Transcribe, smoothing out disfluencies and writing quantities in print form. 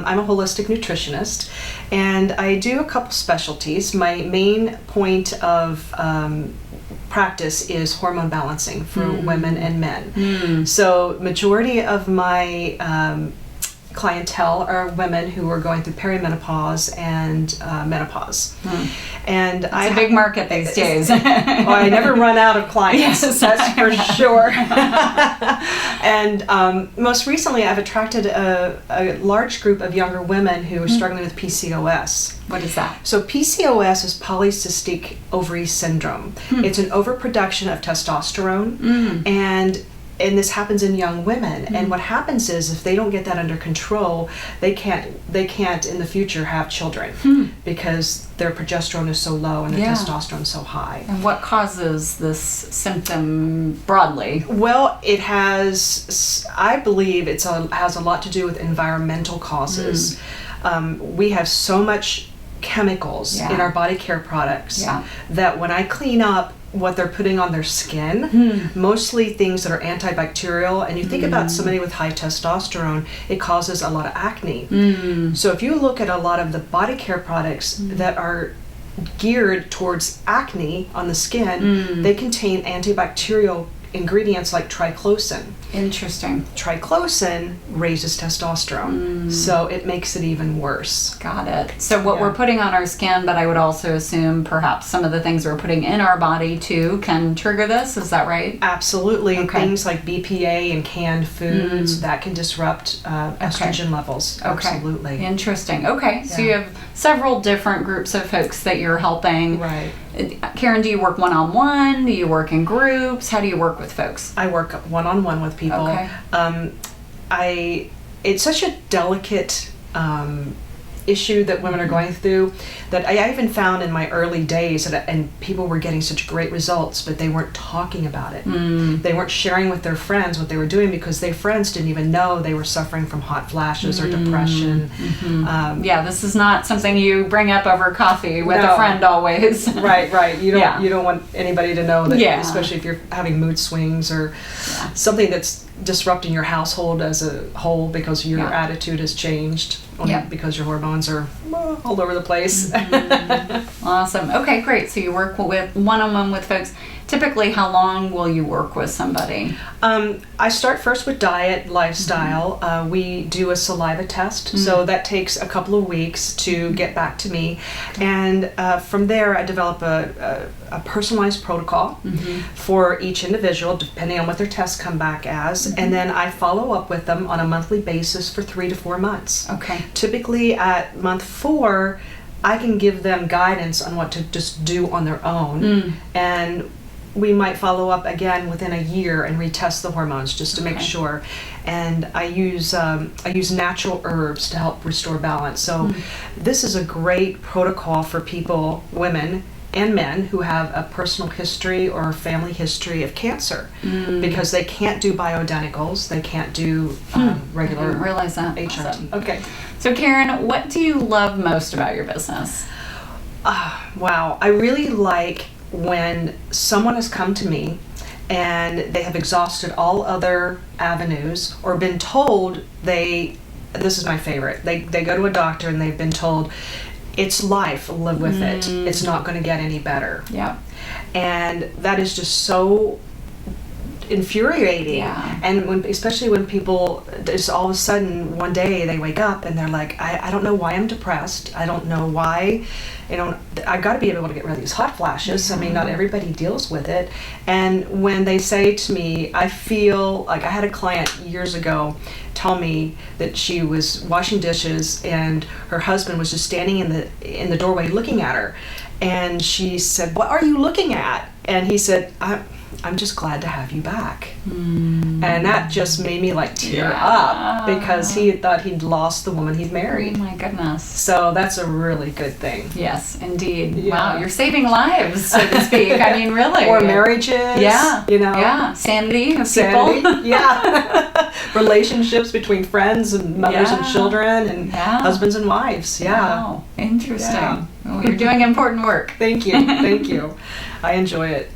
I'm a holistic nutritionist, and I do a couple specialties. My main point of practice is hormone balancing for women and men. So majority of my clientele are women who are going through perimenopause and menopause. And it's a big market these days. I never run out of clients. Yes, that's for sure. And most recently, I've attracted a large group of younger women who are struggling with PCOS. What is that? So PCOS is polycystic ovary syndrome. It's an overproduction of testosterone, and this happens in young women. And what happens is, if they don't get that under control, they can't in the future have children because their progesterone is so low and their testosterone is so high. And what causes this symptom broadly? Well, it has, I believe has a lot to do with environmental causes. We have so much chemicals in our body care products that when I clean up what they're putting on their skin, mostly things that are antibacterial, and you think about somebody with high testosterone, it causes a lot of acne. So if you look at a lot of the body care products that are geared towards acne on the skin, they contain antibacterial ingredients like triclosan. Interesting. Triclosan raises testosterone, so it makes it even worse. Got it. So what we're putting on our skin, but I would also assume perhaps some of the things we're putting in our body too can trigger this. Is that right? Absolutely. Okay. Things like BPA and canned foods that can disrupt estrogen levels. Absolutely. Interesting. Okay. So you have several different groups of folks that you're helping. Right. Karen, do you work one-on-one? Do you work in groups? How do you work with folks? I work one-on-one with people. Okay. It's such a delicate issue that women are going through that I even found in my early days and people were getting such great results, but they weren't talking about it. They weren't sharing with their friends what they were doing because their friends didn't even know they were suffering from hot flashes or depression. This is not something you bring up over coffee with a friend always. Right. You don't want anybody to know that, especially if you're having mood swings or something that's disrupting your household as a whole because your attitude has changed because your hormones are all over the place. Awesome. Okay, great. So you work with one-on-one with folks. Typically, how long will you work with somebody? I start first with diet, lifestyle. We do a saliva test, so that takes a couple of weeks to get back to me. And from there, I develop a personalized protocol for each individual, depending on what their tests come back as. And then I follow up with them on a monthly basis for 3 to 4 months. Okay. Typically, at month 4, I can give them guidance on what to just do on their own. And we might follow up again within a year and retest the hormones just to make sure. And I use natural herbs to help restore balance. So this is a great protocol for people, women and men, who have a personal history or family history of cancer because they can't do bioidenticals, they can't do regular I didn't realize that. HRT. Awesome. Okay. So Karen, what do you love most about your business? Wow. I really like when someone has come to me and they have exhausted all other avenues or been told this is my favorite. They go to a doctor and they've been told, it's life, live with it. It's not going to get any better. Yeah. And that is just so infuriating. And especially when people just all of a sudden one day they wake up and they're like, I don't know why I'm depressed. I don't know why. I've got to be able to get rid of these hot flashes. I mean, not everybody deals with it. And when they say to me, I feel like, I had a client years ago tell me that she was washing dishes and her husband was just standing in the doorway looking at her. And she said, "What are you looking at?" And he said, I'm just glad to have you back. And that just made me like tear up because he had thought he'd lost the woman he'd married. Oh my goodness. So that's a really good thing. Yes, indeed. Yeah. Wow, you're saving lives, so to speak. I mean, really. Or marriages. Yeah. Yeah. Sanity of people. Yeah. Relationships between friends and mothers and children and husbands and wives. Yeah. Wow. Interesting. Yeah. Well, you're doing important work. Thank you. I enjoy it.